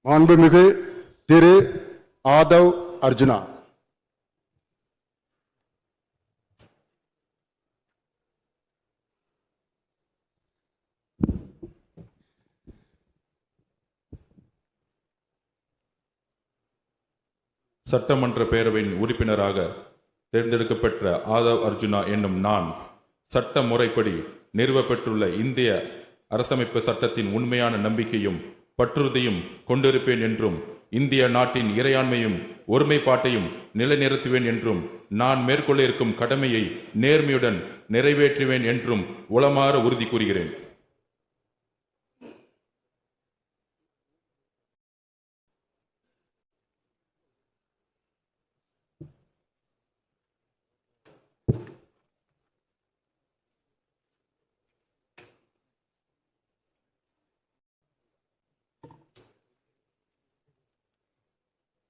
மாண்புமிகு திரு ஆதவ் அர்ஜுனா. சட்டமன்ற பேரவையின் உறுப்பினராக தேர்ந்தெடுக்கப்பட்ட ஆதவ் அர்ஜுனா என்னும் நான் சட்ட முறைப்படி நிறுவப்பட்டுள்ள இந்திய அரசமைப்பு சட்டத்தின் உண்மையான நம்பிக்கையும் பற்றுறுதியும் கொண்டிருப்பேன் என்றும் இந்திய நாட்டின் இறையாண்மையும் ஒருமைப்பாட்டையும் நிலைநிறுத்துவேன் என்றும் நான் மேற்கொள்ள இருக்கும் கடமையை நேர்மையுடன் நிறைவேற்றுவேன் என்றும் உளமாற உறுதி கூறுகிறேன்.